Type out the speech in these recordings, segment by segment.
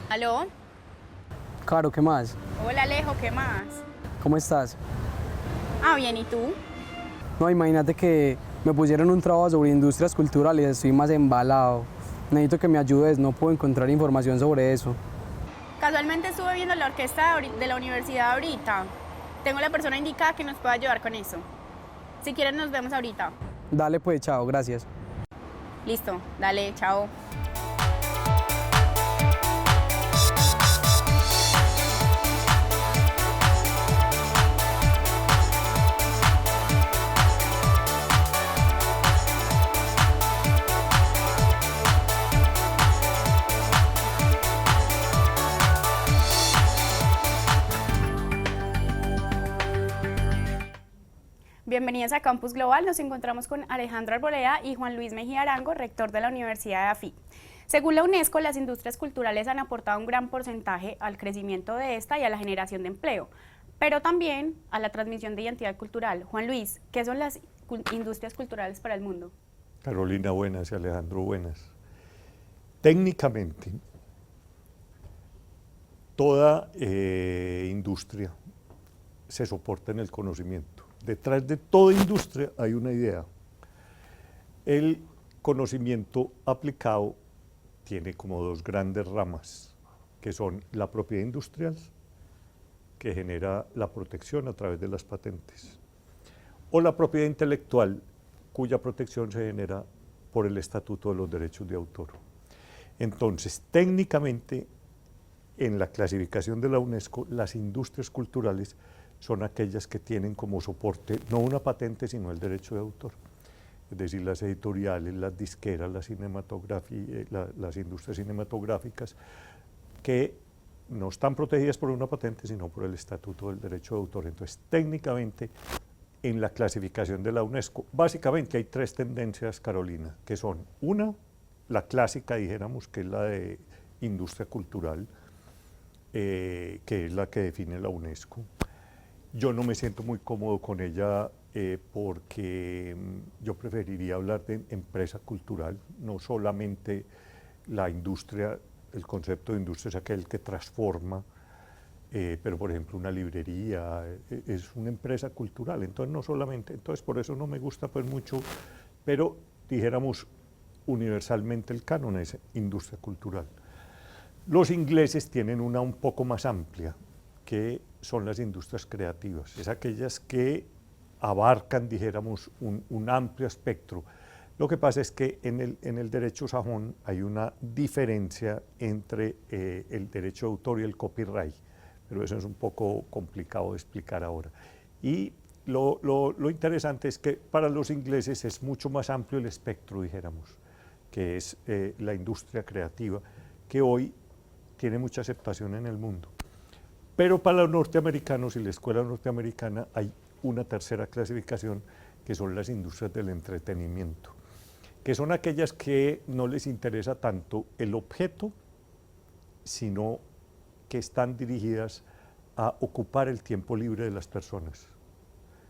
¿Aló? Caro, ¿qué más? Hola Alejo, ¿qué más? ¿Cómo estás? Ah, bien, ¿y tú? No, imagínate que me pusieron un trabajo sobre industrias culturales, estoy más embalado. Necesito que me ayudes, no puedo encontrar información sobre eso. Casualmente estuve viendo la orquesta de la universidad ahorita. Tengo la persona indicada que nos puede ayudar con eso. Si quieren nos vemos ahorita. Dale pues, chao, gracias. Listo, dale, chao. Bienvenidos a Campus Global. Nos encontramos con Alejandro Arboleda y Juan Luis Mejía Arango, rector de la Universidad de AFI. Según la UNESCO, las industrias culturales han aportado un gran porcentaje al crecimiento de esta y a la generación de empleo, pero también a la transmisión de identidad cultural. Juan Luis, ¿qué son las industrias culturales para el mundo? Carolina, buenas, y Alejandro, buenas. Técnicamente, toda industria se soporta en el conocimiento. Detrás de toda industria hay una idea. El conocimiento aplicado tiene como dos grandes ramas, que son la propiedad industrial, que genera la protección a través de las patentes, o la propiedad intelectual, cuya protección se genera por el Estatuto de los Derechos de Autor. Entonces, técnicamente, en la clasificación de la UNESCO, las industrias culturales son aquellas que tienen como soporte no una patente, sino el derecho de autor. Es decir, las editoriales, las disqueras, las industrias cinematográficas, que no están protegidas por una patente, sino por el Estatuto del Derecho de Autor. Entonces, técnicamente, en la clasificación de la UNESCO, básicamente hay tres tendencias, Carolina, que son una, la clásica, dijéramos, que es la de industria cultural, que es la que define la UNESCO. Yo no me siento muy cómodo con ella porque yo preferiría hablar de empresa cultural, no solamente la industria. El concepto de industria es aquel que transforma, pero por ejemplo una librería es una empresa cultural, entonces no solamente, entonces por eso no me gusta pues mucho, pero dijéramos universalmente el canon es industria cultural. Los ingleses tienen una un poco más amplia, que son las industrias creativas, es aquellas que abarcan, dijéramos, un amplio espectro. Lo que pasa es que en el derecho sajón hay una diferencia entre el derecho de autor y el copyright, pero eso es un poco complicado de explicar ahora. Y lo interesante es que para los ingleses es mucho más amplio el espectro, dijéramos, que es la industria creativa, que hoy tiene mucha aceptación en el mundo. Pero para los norteamericanos y la escuela norteamericana hay una tercera clasificación, que son las industrias del entretenimiento, que son aquellas que no les interesa tanto el objeto, sino que están dirigidas a ocupar el tiempo libre de las personas.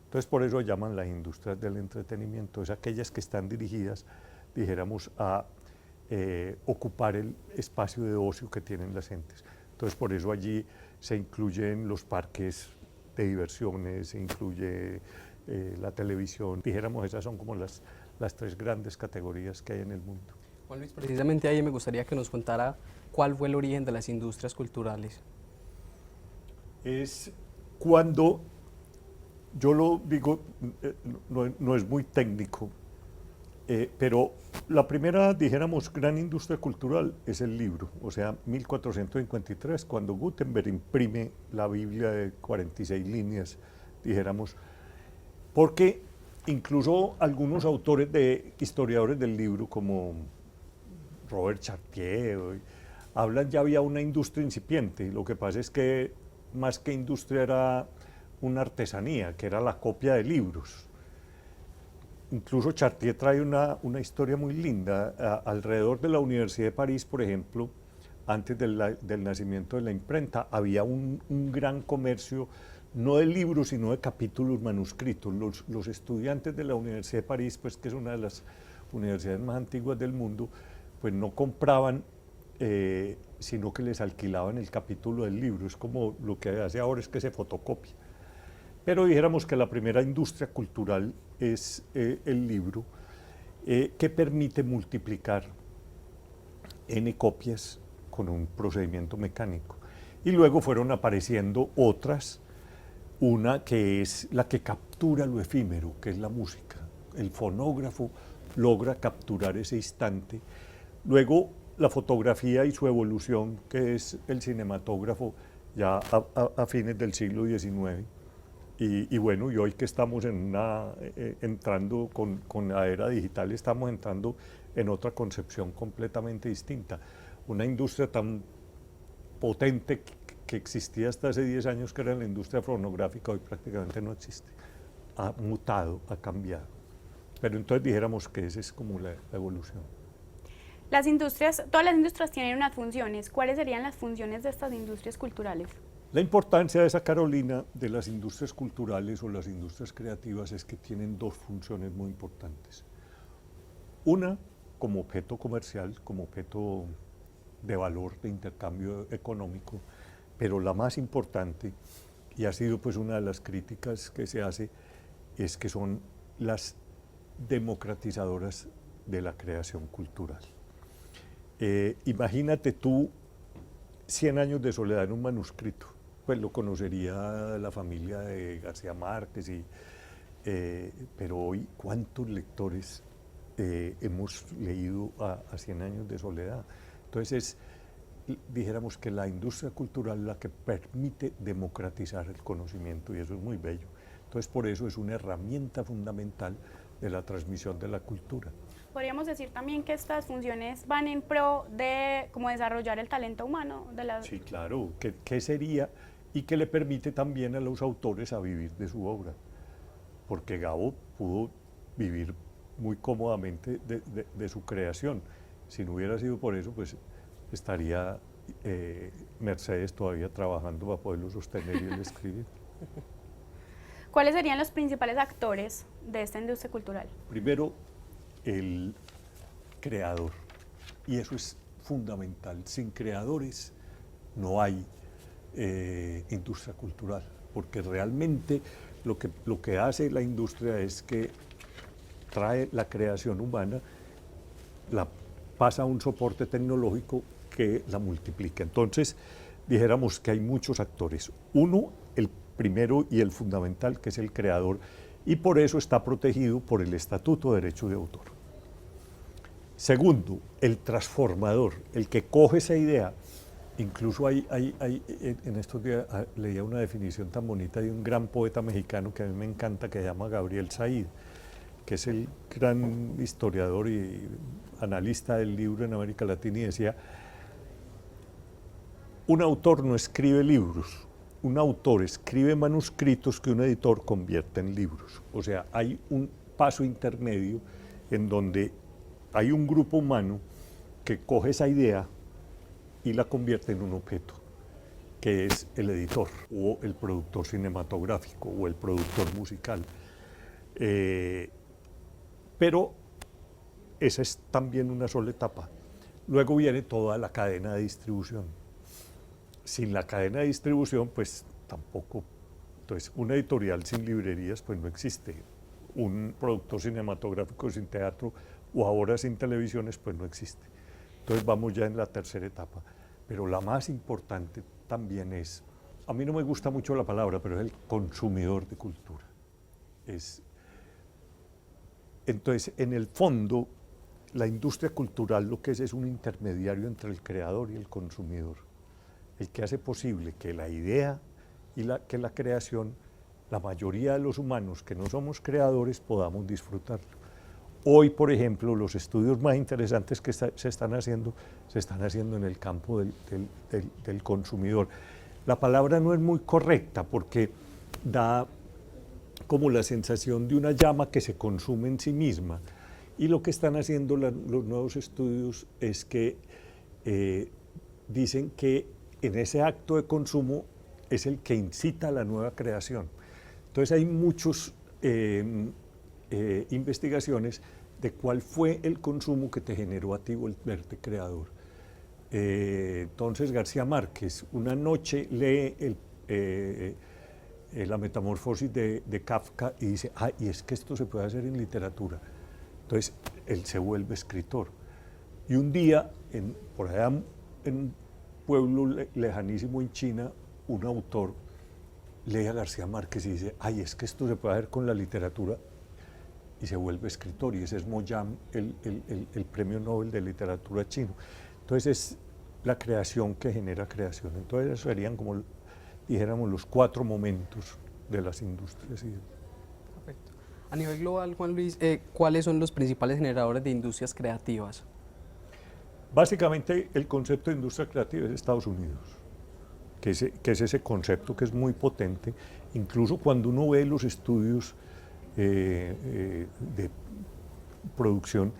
Entonces, por eso llaman las industrias del entretenimiento, es aquellas que están dirigidas, dijéramos, a ocupar el espacio de ocio que tienen las gentes. Entonces, por eso allí se incluyen los parques de diversiones, se incluye la televisión. Dijéramos, esas son como las tres grandes categorías que hay en el mundo. Juan Luis, precisamente ahí me gustaría que nos contara cuál fue el origen de las industrias culturales. Es cuando, yo lo digo, no es muy técnico, pero la primera, dijéramos, gran industria cultural es el libro, o sea, 1453, cuando Gutenberg imprime la Biblia de 46 líneas, dijéramos, porque incluso algunos autores, historiadores del libro, como Robert Chartier, hablan, ya había una industria incipiente, lo que pasa es que más que industria era una artesanía, que era la copia de libros. Incluso Chartier trae una historia muy linda. Alrededor de la Universidad de París, por ejemplo, antes del nacimiento de la imprenta, había un gran comercio, no de libros, sino de capítulos manuscritos. Los estudiantes de la Universidad de París, pues, que es una de las universidades más antiguas del mundo, pues no compraban sino que les alquilaban el capítulo del libro. Es como lo que hace ahora es que se fotocopia. Pero dijéramos que la primera industria cultural es el libro, que permite multiplicar n copias con un procedimiento mecánico. Y luego fueron apareciendo otras, una que es la que captura lo efímero, que es la música. El fonógrafo logra capturar ese instante. Luego la fotografía y su evolución, que es el cinematógrafo ya a fines del siglo XIX. Y bueno, y hoy que estamos entrando con la era digital, estamos entrando en otra concepción completamente distinta. Una industria tan potente que existía hasta hace 10 años, que era la industria fonográfica, hoy prácticamente no existe. Ha mutado, ha cambiado. Pero entonces dijéramos que esa es como la evolución. Todas las industrias tienen unas funciones. ¿Cuáles serían las funciones de estas industrias culturales? La importancia de esa, Carolina, de las industrias culturales o las industrias creativas es que tienen dos funciones muy importantes. Una, como objeto comercial, como objeto de valor, de intercambio económico, pero la más importante, y ha sido pues una de las críticas que se hace, es que son las democratizadoras de la creación cultural. Imagínate tú 100 años de soledad en un manuscrito, pues lo conocería la familia de García Márquez, pero hoy ¿cuántos lectores hemos leído a 100 años de soledad? Entonces dijéramos que la industria cultural es la que permite democratizar el conocimiento, y eso es muy bello. Entonces por eso es una herramienta fundamental de la transmisión de la cultura. Podríamos decir también que estas funciones van en pro de como desarrollar el talento humano. Sí, claro, ¿qué sería? Y que le permite también a los autores a vivir de su obra, porque Gabo pudo vivir muy cómodamente de su creación. Si no hubiera sido por eso, pues estaría Mercedes todavía trabajando para poderlo sostener y él escribir. ¿Cuáles serían los principales actores de esta industria cultural? Primero, el creador, y eso es fundamental. Sin creadores no hay industria cultural, porque realmente lo que hace la industria es que trae la creación humana, la pasa a un soporte tecnológico que la multiplica. Entonces, dijéramos que hay muchos actores. Uno, el primero y el fundamental, que es el creador, y por eso está protegido por el Estatuto de Derecho de Autor. Segundo, el transformador, el que coge esa idea. Incluso hay en estos días leía una definición tan bonita de un gran poeta mexicano que a mí me encanta, que se llama Gabriel Said, que es el gran historiador y analista del libro en América Latina, y decía: un autor no escribe libros, un autor escribe manuscritos que un editor convierte en libros. O sea, hay un paso intermedio en donde hay un grupo humano que coge esa idea y la convierte en un objeto, que es el editor o el productor cinematográfico o el productor musical. Pero esa es también una sola etapa. Luego viene toda la cadena de distribución. Sin la cadena de distribución, pues tampoco. Entonces, una editorial sin librerías, pues no existe. Un productor cinematográfico sin teatro o ahora sin televisiones, pues no existe. Entonces vamos ya en la tercera etapa. Pero la más importante también es, a mí no me gusta mucho la palabra, pero es el consumidor de cultura. Entonces, en el fondo, la industria cultural lo que es un intermediario entre el creador y el consumidor, el que hace posible que la idea y que la creación, la mayoría de los humanos que no somos creadores, podamos disfrutarlo. Hoy, por ejemplo, los estudios más interesantes que se están haciendo en el campo del consumidor. La palabra no es muy correcta porque da como la sensación de una llama que se consume en sí misma. Y lo que están haciendo los nuevos estudios es que dicen que en ese acto de consumo es el que incita a la nueva creación. Entonces hay muchos investigaciones de cuál fue el consumo que te generó a ti volverte creador. Entonces García Márquez una noche lee la Metamorfosis de Kafka y dice, y es que esto se puede hacer en literatura. Entonces él se vuelve escritor. Y un día, por allá en un pueblo lejanísimo en China, un autor lee a García Márquez y dice, es que esto se puede hacer con la literatura, y se vuelve escritor, y ese es Mo Yan, el premio Nobel de literatura chino. Entonces es la creación que genera creación. Entonces eso serían como, dijéramos, los 4 momentos de las industrias. Perfecto. A nivel global, Juan Luis, ¿cuáles son los principales generadores de industrias creativas? Básicamente el concepto de industria creativa es Estados Unidos, que es ese concepto que es muy potente. Incluso cuando uno ve los estudios de producción,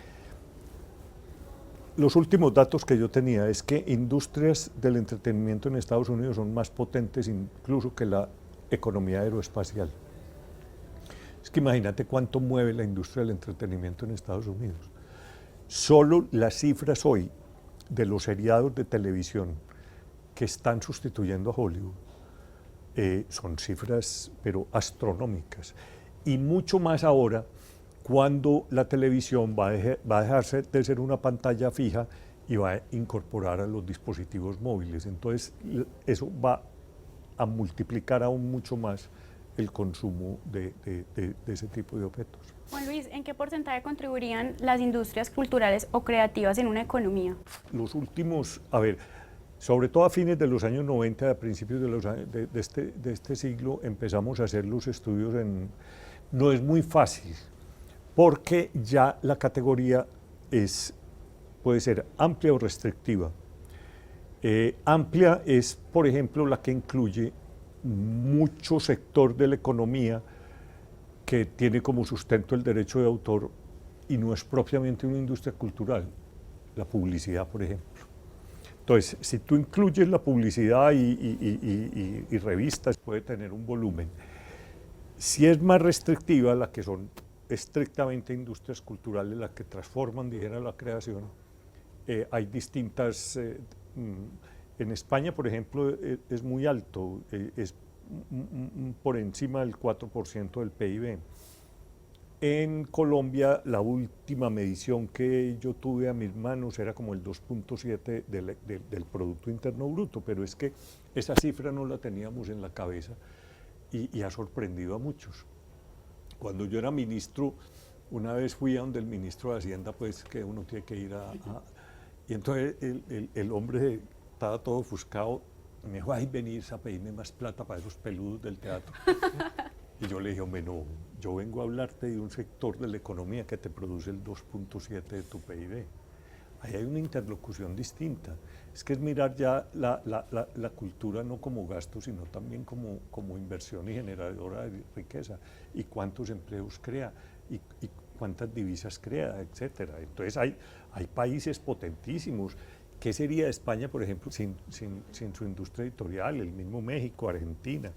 los últimos datos que yo tenía es que industrias del entretenimiento en Estados Unidos son más potentes incluso que la economía aeroespacial. Es que imagínate cuánto mueve la industria del entretenimiento en Estados Unidos. Solo las cifras hoy de los seriados de televisión que están sustituyendo a Hollywood son cifras pero astronómicas, y mucho más ahora cuando la televisión va a dejarse de ser una pantalla fija y va a incorporar a los dispositivos móviles. Entonces eso va a multiplicar aún mucho más el consumo de ese tipo de objetos. Juan Luis, ¿en qué porcentaje contribuirían las industrias culturales o creativas en una economía? Los últimos, sobre todo a fines de los años 90, a principios de este siglo, empezamos a hacer los estudios no es muy fácil, porque ya la categoría puede ser amplia o restrictiva. Amplia es, por ejemplo, la que incluye mucho sector de la economía que tiene como sustento el derecho de autor y no es propiamente una industria cultural, la publicidad, por ejemplo. Entonces, si tú incluyes la publicidad y revistas, puede tener un volumen. Si es más restrictiva, la que son estrictamente industrias culturales, las que transforman, dijera, la creación, hay distintas. En España, por ejemplo, es muy alto, es por encima del 4% del PIB. En Colombia, la última medición que yo tuve a mis manos era como el 2.7 del Producto Interno Bruto, pero es que esa cifra no la teníamos en la cabeza y ha sorprendido a muchos. Cuando yo era ministro, una vez fui a donde el ministro de Hacienda, pues que uno tiene que ir y entonces el hombre estaba todo ofuscado, me dijo, venís a pedirme más plata para esos peludos del teatro. Y yo le dije, hombre, no, yo vengo a hablarte de un sector de la economía que te produce el 2.7 de tu PIB. Ahí hay una interlocución distinta. Es que es mirar ya la cultura no como gasto, sino también como inversión y generadora de riqueza. Y cuántos empleos crea, y cuántas divisas crea, etcétera. Entonces hay países potentísimos. ¿Qué sería España, por ejemplo, sin su industria editorial? El mismo México, Argentina.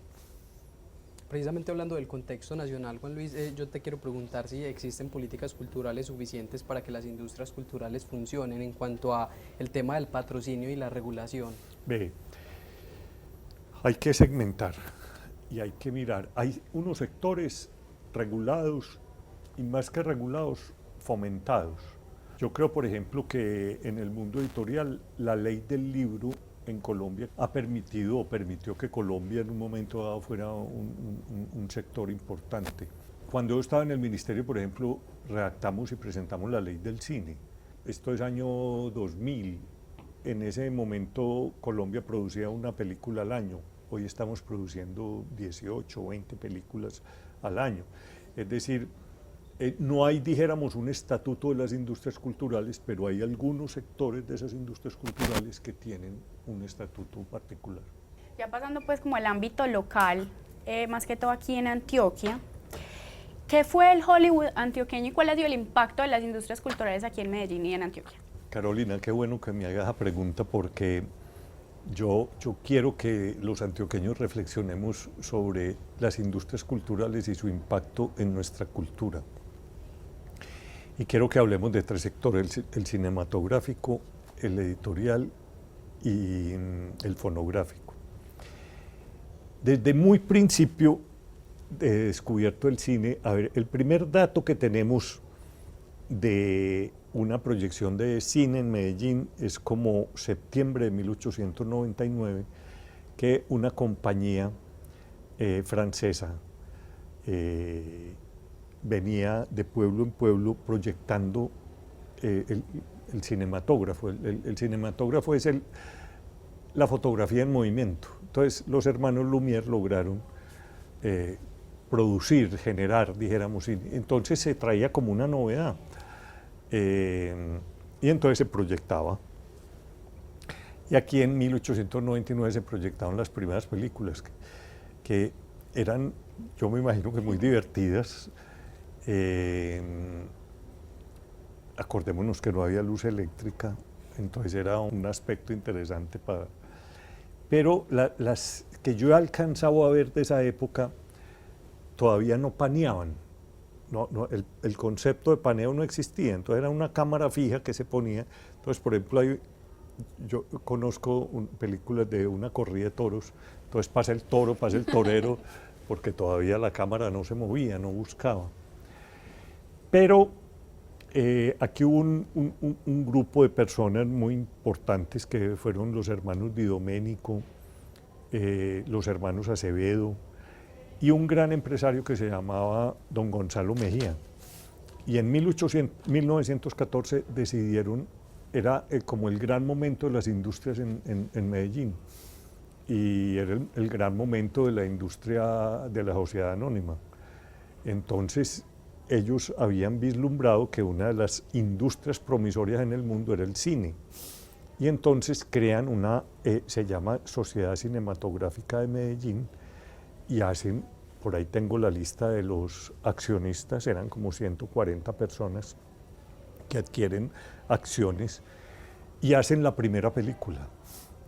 Precisamente hablando del contexto nacional, Juan Luis, yo te quiero preguntar si existen políticas culturales suficientes para que las industrias culturales funcionen en cuanto a el tema del patrocinio y la regulación. Hay que segmentar y hay que mirar. Hay unos sectores regulados y más que regulados, fomentados. Yo creo, por ejemplo, que en el mundo editorial la ley del libro en Colombia permitió que Colombia en un momento dado fuera un sector importante. Cuando yo estaba en el ministerio, por ejemplo, redactamos y presentamos la ley del cine. Esto es año 2000. En ese momento Colombia producía una película al año. Hoy estamos produciendo 18 o 20 películas al año. Es decir, no hay, dijéramos, un estatuto de las industrias culturales, pero hay algunos sectores de esas industrias culturales que tienen un estatuto particular. Ya pasando pues como al ámbito local, más que todo aquí en Antioquia, ¿qué fue el Hollywood antioqueño y cuál ha sido el impacto de las industrias culturales aquí en Medellín y en Antioquia? Carolina, qué bueno que me hagas esa pregunta porque yo quiero que los antioqueños reflexionemos sobre las industrias culturales y su impacto en nuestra cultura. Y quiero que hablemos de 3 sectores, el cinematográfico, el editorial y el fonográfico. Desde muy principio he descubierto el cine. A ver, el primer dato que tenemos de una proyección de cine en Medellín es como septiembre de 1899, que una compañía francesa venía de pueblo en pueblo proyectando el cinematógrafo. El cinematógrafo es la fotografía en movimiento. Entonces los hermanos Lumière lograron producir, generar, dijéramos, entonces se traía como una novedad. Y entonces se proyectaba. Y aquí en 1899 se proyectaron las primeras películas que eran, yo me imagino que muy divertidas. Acordémonos que no había luz eléctrica, entonces era un aspecto interesante para... Pero las que yo he alcanzado a ver de esa época todavía no paneaban. El concepto de paneo no existía, entonces era una cámara fija que se ponía. Entonces, por ejemplo, yo conozco películas de una corrida de toros, entonces pasa el toro, pasa el torero, porque todavía la cámara no se movía, no buscaba. Pero aquí hubo un grupo de personas muy importantes que fueron los hermanos Di Domenico, los hermanos Acevedo, y un gran empresario que se llamaba don Gonzalo Mejía. Y en 1914 decidieron, era como el gran momento de las industrias en Medellín, y era el gran momento de la industria de la sociedad anónima. Entonces ellos habían vislumbrado que una de las industrias promisorias en el mundo era el cine, y entonces crean se llama Sociedad Cinematográfica de Medellín, y hacen, por ahí tengo la lista de los accionistas, eran como 140 personas que adquieren acciones y hacen la primera película,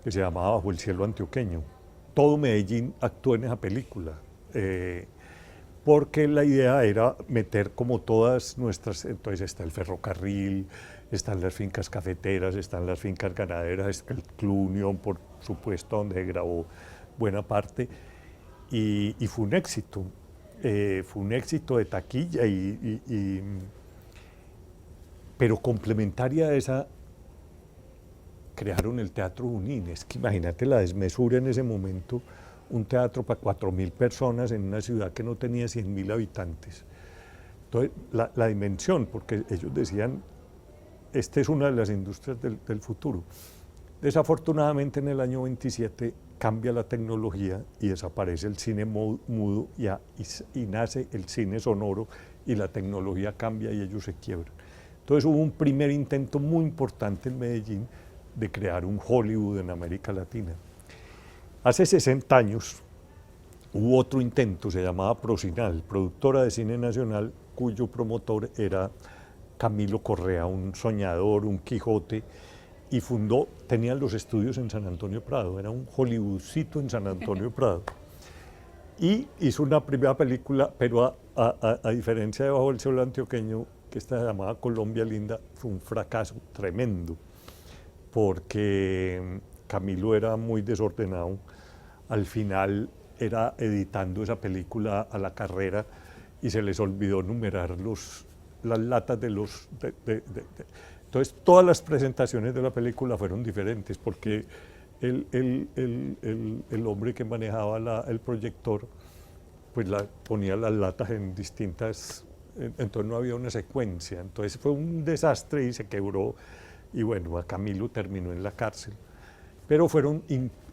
que se llamaba Bajo el cielo antioqueño. Todo Medellín actuó en esa película, porque la idea era meter como todas nuestras, entonces está el ferrocarril, están las fincas cafeteras, están las fincas ganaderas, el Club Unión, por supuesto, donde se grabó buena parte. Y fue un éxito de taquilla, pero complementaria a esa, crearon el Teatro Junín. Es que imagínate la desmesura en ese momento, un teatro para 4.000 personas en una ciudad que no tenía 100.000 habitantes. Entonces, la dimensión, porque ellos decían, esta es una de las industrias del futuro. Desafortunadamente en el año 27 cambia la tecnología y desaparece el cine mudo y nace el cine sonoro, y la tecnología cambia y ellos se quiebran. Entonces hubo un primer intento muy importante en Medellín de crear un Hollywood en América Latina. Hace 60 años hubo otro intento, se llamaba Procinal, productora de cine nacional, cuyo promotor era Camilo Correa, un soñador, un Quijote, y tenían los estudios en San Antonio Prado, era un Hollywoodcito en San Antonio Prado. Y hizo una primera película, pero a diferencia de Bajo el cielo antioqueño, que esta se llamaba Colombia Linda, fue un fracaso tremendo, porque Camilo era muy desordenado. Al final era editando esa película a la carrera y se les olvidó numerar las latas de los... Entonces todas las presentaciones de la película fueron diferentes, porque el hombre que manejaba el proyector pues ponía las latas en distintas... Entonces no había una secuencia. Entonces fue un desastre y se quebró. Y bueno, a Camilo terminó en la cárcel. Pero fueron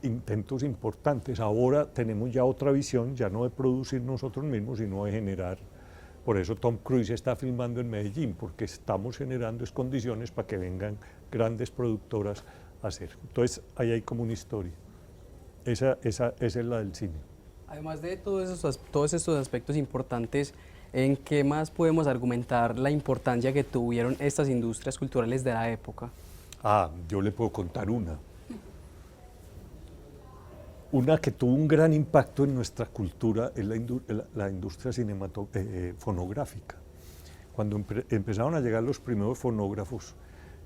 intentos importantes. Ahora tenemos ya otra visión, ya no de producir nosotros mismos, sino de generar. Por eso Tom Cruise está filmando en Medellín, porque estamos generando condiciones para que vengan grandes productoras a hacer. Entonces ahí hay como una historia. Esa es la del cine. Además de todos estos aspectos importantes, ¿en qué más podemos argumentar la importancia que tuvieron estas industrias culturales de la época? Yo le puedo contar una. Una que tuvo un gran impacto en nuestra cultura es la industria fonográfica. Cuando empezaron a llegar los primeros fonógrafos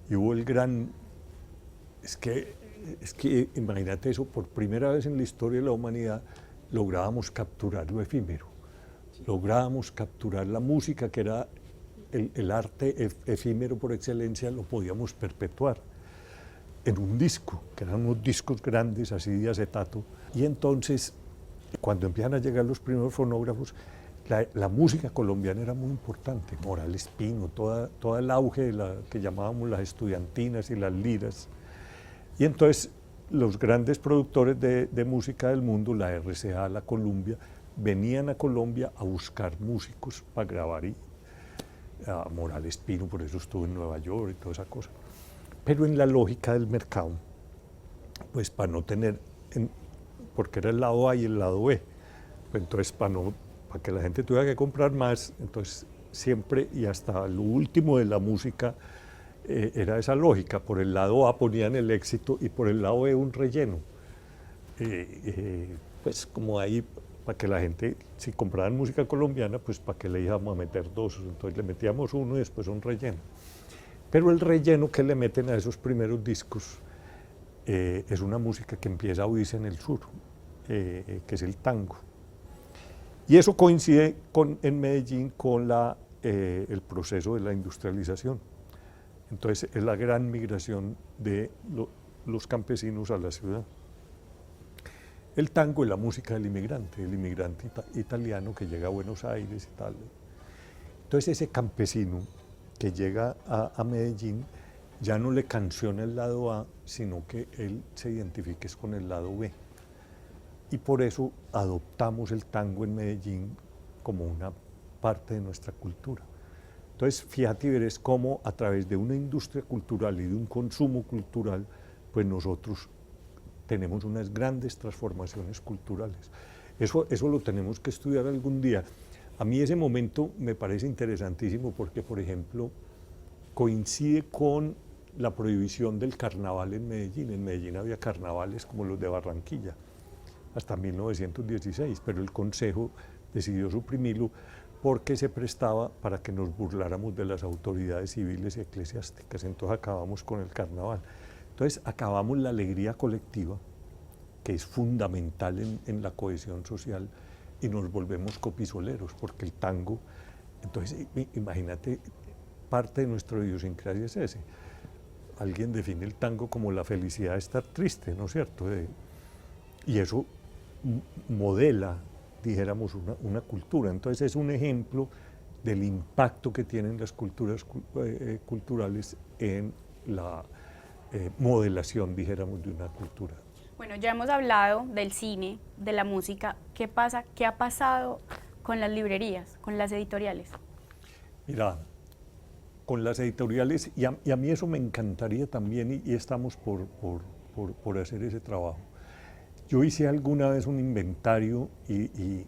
y hubo es que Es que imagínate eso, por primera vez en la historia de la humanidad lográbamos capturar lo efímero, lográbamos capturar la música, que era el arte efímero por excelencia, lo podíamos perpetuar en un disco, que eran unos discos grandes, así de acetato. Y entonces, cuando empiezan a llegar los primeros fonógrafos, la música colombiana era muy importante, Moral Espino, todo el auge de la que llamábamos las estudiantinas y las liras. Y entonces los grandes productores de música del mundo, la RCA, la Columbia, venían a Colombia a buscar músicos para grabar, y a Moral Espino, por eso estuvo en Nueva York y toda esa cosa. Pero en la lógica del mercado, pues para no tener, porque era el lado A y el lado B, pues entonces para que la gente tuviera que comprar más, entonces siempre y hasta lo último de la música era esa lógica. Por el lado A ponían el éxito y por el lado B un relleno. Pues como ahí, para que la gente, si compraban música colombiana, pues para que le íbamos a meter dos, entonces le metíamos uno y después un relleno. Pero el relleno que le meten a esos primeros discos es una música que empieza a oírse en el sur, que es el tango. Y eso coincide en Medellín con el proceso de la industrialización. Entonces es la gran migración de los campesinos a la ciudad. El tango es la música del inmigrante, italiano que llega a Buenos Aires y tal. Entonces ese campesino que llega a Medellín ya no le canciona el lado A, sino que él se identifica con el lado B. Y por eso adoptamos el tango en Medellín como una parte de nuestra cultura. Entonces, fíjate y verás cómo a través de una industria cultural y de un consumo cultural, pues nosotros tenemos unas grandes transformaciones culturales. Eso lo tenemos que estudiar algún día. A mí ese momento me parece interesantísimo porque, por ejemplo, coincide con la prohibición del carnaval en Medellín. En Medellín había carnavales como los de Barranquilla, hasta 1916, pero el Consejo decidió suprimirlo porque se prestaba para que nos burláramos de las autoridades civiles y eclesiásticas. Entonces acabamos con el carnaval. Entonces acabamos la alegría colectiva, que es fundamental en la cohesión social, y nos volvemos copisoleros, porque el tango, entonces imagínate, parte de nuestra idiosincrasia es ese. Alguien define el tango como la felicidad de estar triste, ¿no es cierto? Y eso modela, dijéramos, una cultura. Entonces es un ejemplo del impacto que tienen las culturas culturales en la modelación, dijéramos, de una cultura. Bueno, ya hemos hablado del cine, de la música. ¿Qué pasa? ¿Qué ha pasado con las librerías, con las editoriales? Mira, con las editoriales, y a mí eso me encantaría también, y estamos por hacer ese trabajo. Yo hice alguna vez un inventario y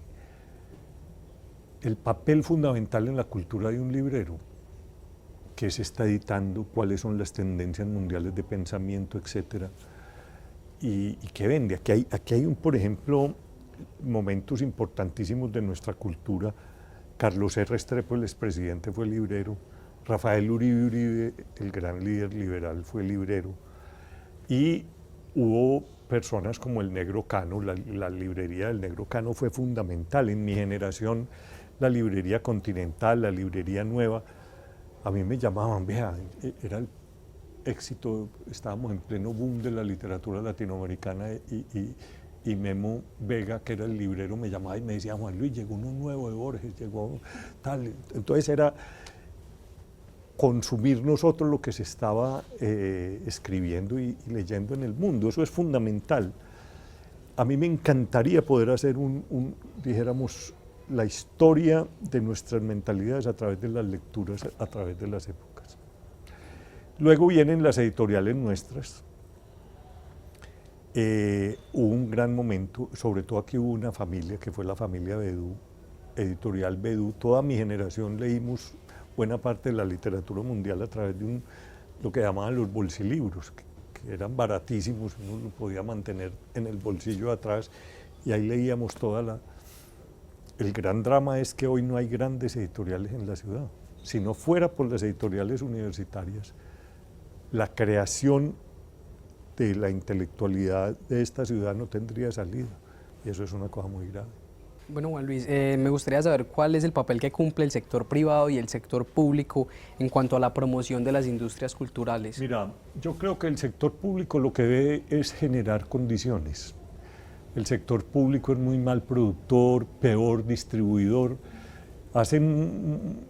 el papel fundamental en la cultura de un librero, qué se está editando, cuáles son las tendencias mundiales de pensamiento, etcétera, y qué vende. Aquí hay por ejemplo, momentos importantísimos de nuestra cultura. Carlos R. Restrepo, el expresidente, fue librero. Rafael Uribe, el gran líder liberal, fue librero. Y hubo personas como el Negro Cano. La librería del Negro Cano fue fundamental. En mi generación, la librería Continental, la librería Nueva, a mí me llamaban, vea, era el éxito, estábamos en pleno boom de la literatura latinoamericana, y Memo Vega, que era el librero, me llamaba y me decía, Juan Luis, llegó uno nuevo de Borges, llegó tal. Entonces era consumir nosotros lo que se estaba escribiendo y leyendo en el mundo. Eso es fundamental. A mí me encantaría poder hacer dijéramos, la historia de nuestras mentalidades a través de las lecturas, a través de las épocas. Luego vienen las editoriales nuestras. Hubo un gran momento, sobre todo aquí hubo una familia, que fue la familia Bedú, Editorial Bedú. Toda mi generación leímos buena parte de la literatura mundial a través de lo que llamaban los bolsilibros, que eran baratísimos, uno lo podía mantener en el bolsillo de atrás, y ahí leíamos toda El gran drama es que hoy no hay grandes editoriales en la ciudad. Si no fuera por las editoriales universitarias, la creación de la intelectualidad de esta ciudad no tendría salida, y eso es una cosa muy grave. Bueno, Juan Luis, me gustaría saber cuál es el papel que cumple el sector privado y el sector público en cuanto a la promoción de las industrias culturales. Mira, yo creo que el sector público lo que debe es generar condiciones. El sector público es muy mal productor, peor distribuidor, hacen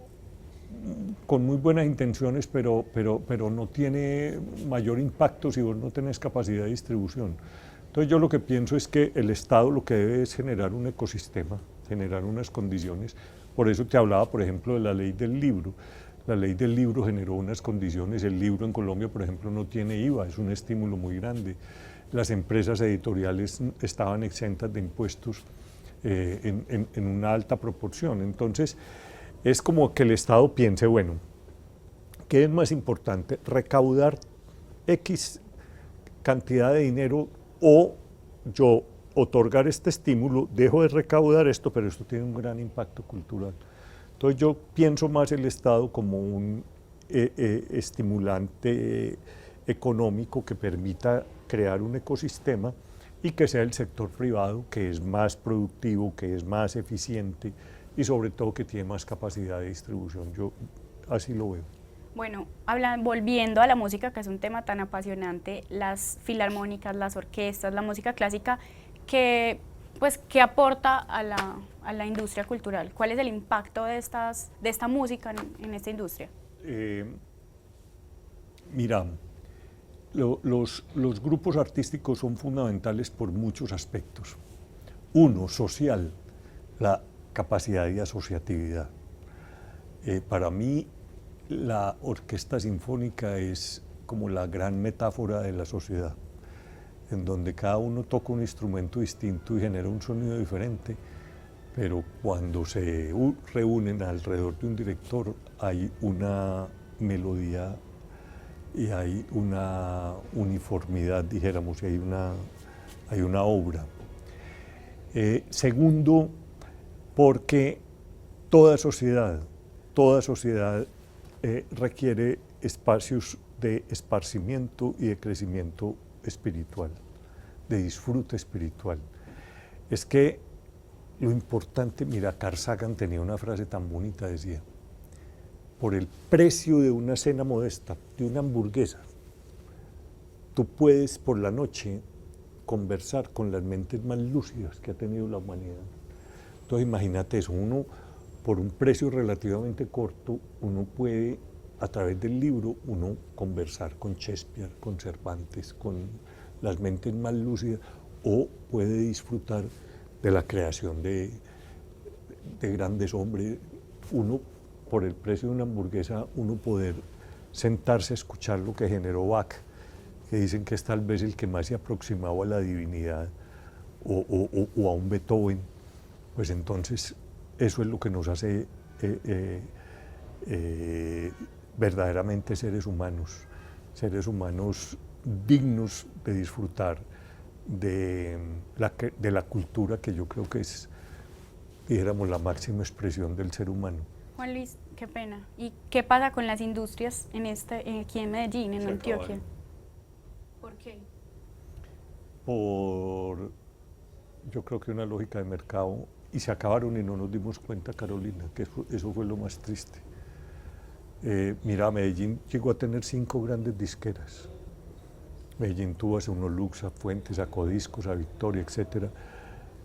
con muy buenas intenciones, pero no tiene mayor impacto si vos no tenés capacidad de distribución. Entonces yo lo que pienso es que el Estado lo que debe es generar un ecosistema, generar unas condiciones. Por eso te hablaba, por ejemplo, de la ley del libro. La ley del libro generó unas condiciones. El libro en Colombia, por ejemplo, no tiene IVA, es un estímulo muy grande. Las empresas editoriales estaban exentas de impuestos en una alta proporción. Entonces, es como que el Estado piense, bueno, ¿qué es más importante? ¿Recaudar X cantidad de dinero o yo otorgar este estímulo, dejo de recaudar esto, pero esto tiene un gran impacto cultural? Entonces yo pienso más el Estado como un estimulante económico que permita crear un ecosistema y que sea el sector privado que es más productivo, que es más eficiente y sobre todo que tiene más capacidad de distribución. Yo así lo veo. Bueno, volviendo a la música, que es un tema tan apasionante, las filarmónicas, las orquestas, la música clásica, ¿qué aporta a la industria cultural? ¿Cuál es el impacto de esta música en esta industria? Mira, los grupos artísticos son fundamentales por muchos aspectos. Uno, social, la capacidad de asociatividad. Para mí, la orquesta sinfónica es como la gran metáfora de la sociedad, en donde cada uno toca un instrumento distinto y genera un sonido diferente, pero cuando se reúnen alrededor de un director hay una melodía y hay una uniformidad, dijéramos, y hay una obra. Segundo, porque toda sociedad requiere espacios de esparcimiento y de crecimiento espiritual, de disfrute espiritual. Es que lo importante, mira, Carl Sagan tenía una frase tan bonita, decía, por el precio de una cena modesta, de una hamburguesa, tú puedes por la noche conversar con las mentes más lúcidas que ha tenido la humanidad. Entonces imagínate eso, uno por un precio relativamente corto, uno puede, a través del libro, uno conversar con Shakespeare, con Cervantes, con las mentes más lúcidas, o puede disfrutar de la creación de grandes hombres. Uno, por el precio de una hamburguesa, uno poder sentarse a escuchar lo que generó Bach, que dicen que es tal vez el que más se aproximaba a la divinidad, o a un Beethoven, pues entonces eso es lo que nos hace verdaderamente seres humanos dignos de disfrutar de la cultura, que yo creo que es, dijéramos, la máxima expresión del ser humano. Juan Luis, qué pena. ¿Y qué pasa con las industrias aquí en Medellín, en Antioquia? ¿Por qué? Yo creo que una lógica de mercado, y se acabaron y no nos dimos cuenta, Carolina, que eso fue lo más triste. Mira, Medellín llegó a tener 5 grandes disqueras. Medellín tuvo a Sonolux, a Fuentes, a Codiscos, a Victoria, etc.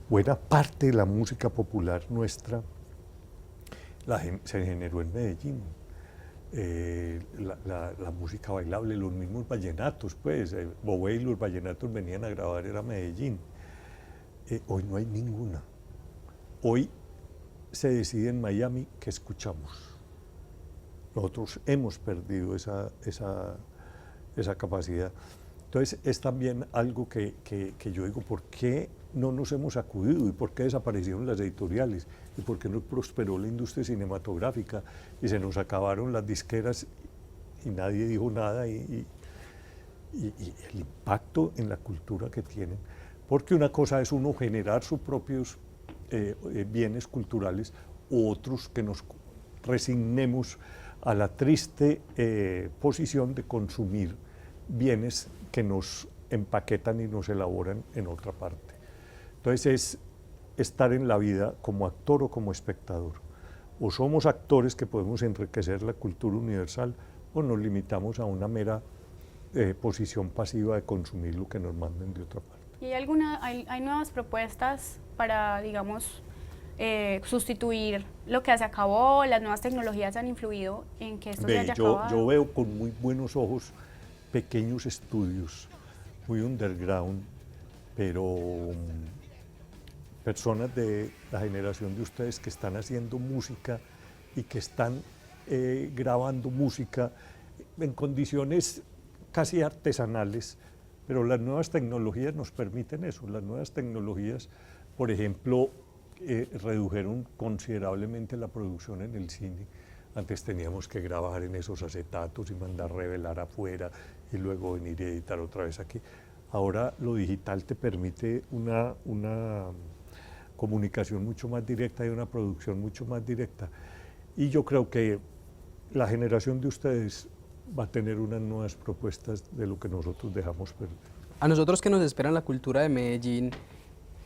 Buena parte de la música popular nuestra se generó en Medellín. La música bailable, los mismos vallenatos, pues, Bobé y los vallenatos venían a grabar, era Medellín. Hoy no hay ninguna. Hoy se decide en Miami qué escuchamos. Nosotros hemos perdido esa capacidad. Entonces es también algo que yo digo, ¿por qué no nos hemos acudido? ¿Y por qué desaparecieron las editoriales? ¿Y por qué no prosperó la industria cinematográfica? Y se nos acabaron las disqueras y nadie dijo nada, y el impacto en la cultura que tienen. Porque una cosa es uno generar sus propios bienes culturales, u otros que nos resignemos a la triste posición de consumir bienes que nos empaquetan y nos elaboran en otra parte. Entonces es estar en la vida como actor o como espectador. O somos actores que podemos enriquecer la cultura universal o nos limitamos a una mera posición pasiva de consumir lo que nos manden de otra parte. ¿Y hay nuevas propuestas para, digamos, sustituir lo que se acabó? ¿Las nuevas tecnologías han influido en que esto se haya acabado? Yo veo con muy buenos ojos pequeños estudios, muy underground, pero personas de la generación de ustedes que están haciendo música y que están grabando música en condiciones casi artesanales, pero las nuevas tecnologías nos permiten eso. Las nuevas tecnologías, por ejemplo, redujeron considerablemente la producción en el cine. Antes teníamos que grabar en esos acetatos y mandar revelar afuera y luego venir y editar otra vez aquí. Ahora lo digital te permite una comunicación mucho más directa y una producción mucho más directa. Y yo creo que la generación de ustedes va a tener unas nuevas propuestas de lo que nosotros dejamos perder. A nosotros que nos espera en la cultura de Medellín,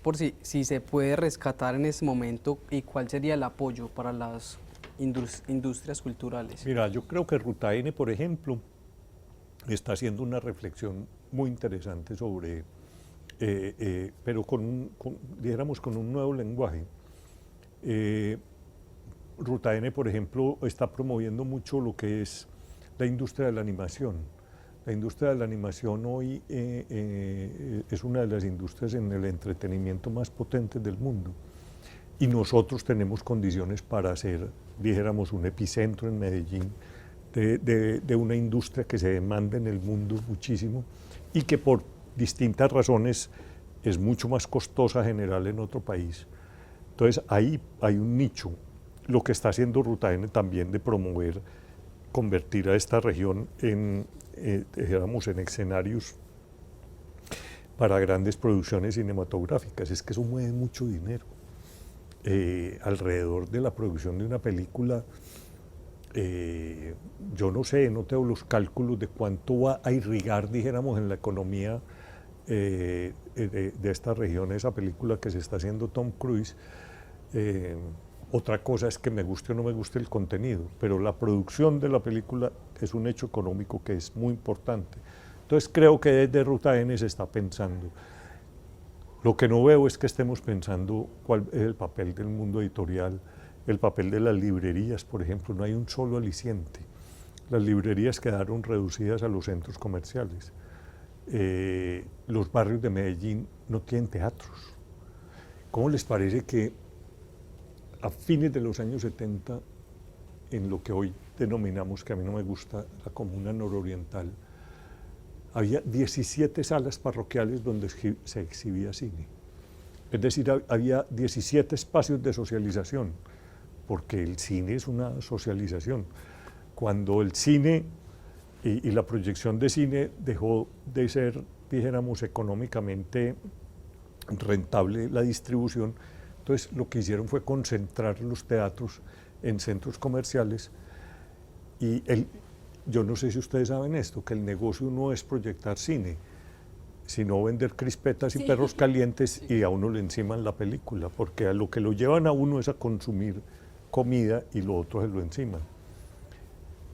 por si se puede rescatar en este momento, y cuál sería el apoyo para las industrias culturales. Mira, yo creo que Ruta N, por ejemplo, está haciendo una reflexión muy interesante sobre, pero dijéramos con un nuevo lenguaje. Ruta N, por ejemplo, está promoviendo mucho lo que es la industria de la animación. La industria de la animación hoy es una de las industrias en el entretenimiento más potentes del mundo. Y nosotros tenemos condiciones para ser, dijéramos, un epicentro en Medellín de una industria que se demanda en el mundo muchísimo y que por distintas razones es mucho más costosa general en otro país. Entonces ahí hay un nicho. Lo que está haciendo Ruta N también de promover, convertir a esta región dijéramos, en escenarios para grandes producciones cinematográficas. Es que eso mueve mucho dinero. Alrededor de la producción de una película, yo no sé, no tengo los cálculos de cuánto va a irrigar, dijéramos, en la economía de esta región esa película que se está haciendo Tom Cruise. Otra cosa es que me guste o no me guste el contenido, pero la producción de la película es un hecho económico que es muy importante. Entonces creo que desde Ruta N se está pensando. Lo que no veo es que estemos pensando cuál es el papel del mundo editorial, el papel de las librerías, por ejemplo. No hay un solo aliciente. Las librerías quedaron reducidas a los centros comerciales. Los barrios de Medellín no tienen teatros. ¿Cómo les parece que a fines de los años 70, en lo que hoy denominamos, que a mí no me gusta, la Comuna Nororiental, había 17 salas parroquiales donde se exhibía cine? Es decir, había 17 espacios de socialización, porque el cine es una socialización. Cuando el cine y la proyección de cine dejó de ser, dijéramos, económicamente rentable la distribución, entonces lo que hicieron fue concentrar los teatros en centros comerciales y yo no sé si ustedes saben esto, que el negocio no es proyectar cine, sino vender crispetas y perros calientes y a uno le enciman la película, porque a lo que lo llevan a uno es a consumir comida y lo otro se lo enciman.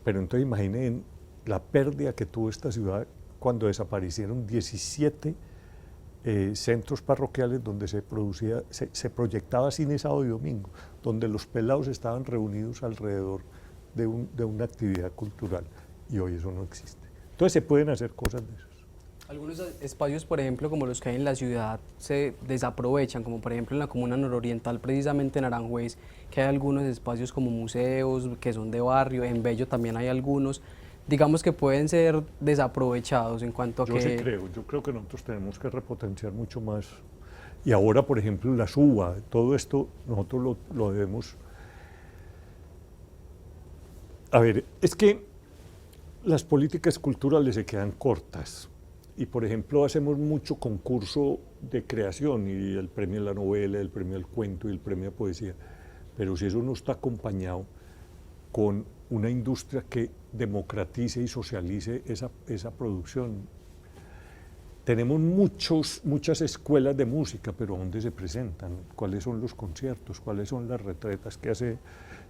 Pero entonces imaginen la pérdida que tuvo esta ciudad cuando desaparecieron 17 centros parroquiales donde se proyectaba cine sábado y domingo, donde los pelados estaban reunidos alrededor de una actividad cultural, y hoy eso no existe. Entonces se pueden hacer cosas de esas. Algunos espacios, por ejemplo, como los que hay en la ciudad, se desaprovechan, como por ejemplo en la Comuna Nororiental, precisamente en Aranjuez, que hay algunos espacios como museos, que son de barrio, en Bello también hay algunos, digamos que pueden ser desaprovechados en cuanto a Yo creo que nosotros tenemos que repotenciar mucho más. Y ahora, por ejemplo, la SUBA, todo esto nosotros lo debemos. A ver, es que las políticas culturales se quedan cortas. Y, por ejemplo, hacemos mucho concurso de creación, y el premio a la novela, el premio al cuento y el premio a poesía. Pero si eso no está acompañado con una industria que democratice y socialice esa producción. tenemos muchas escuelas de música, pero ¿dónde se presentan? ¿Cuáles son los conciertos? ¿Cuáles son las retretas que hace?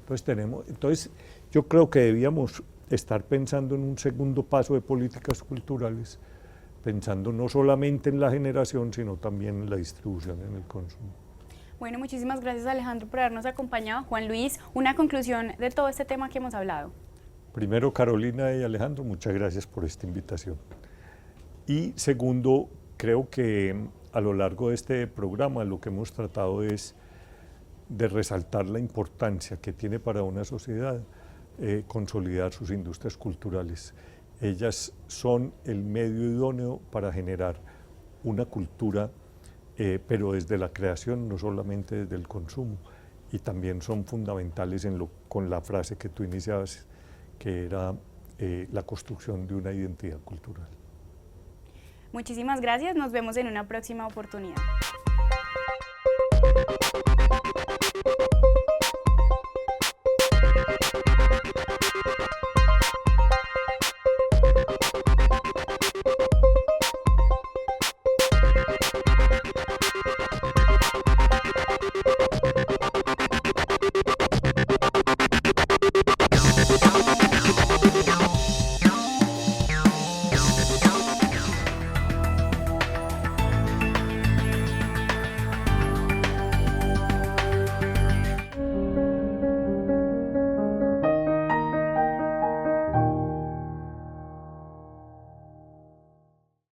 Entonces yo creo que debíamos estar pensando en un segundo paso de políticas culturales, pensando no solamente en la generación, sino también en la distribución, en el consumo. Bueno, muchísimas gracias Alejandro por habernos acompañado. Juan Luis, una conclusión de todo este tema que hemos hablado. Primero, Carolina y Alejandro, muchas gracias por esta invitación. Y segundo, creo que a lo largo de este programa lo que hemos tratado es de resaltar la importancia que tiene para una sociedad consolidar sus industrias culturales. Ellas son el medio idóneo para generar una cultura, pero desde la creación, no solamente desde el consumo, y también son fundamentales con la frase que tú iniciabas, que era la construcción de una identidad cultural. Muchísimas gracias, nos vemos en una próxima oportunidad.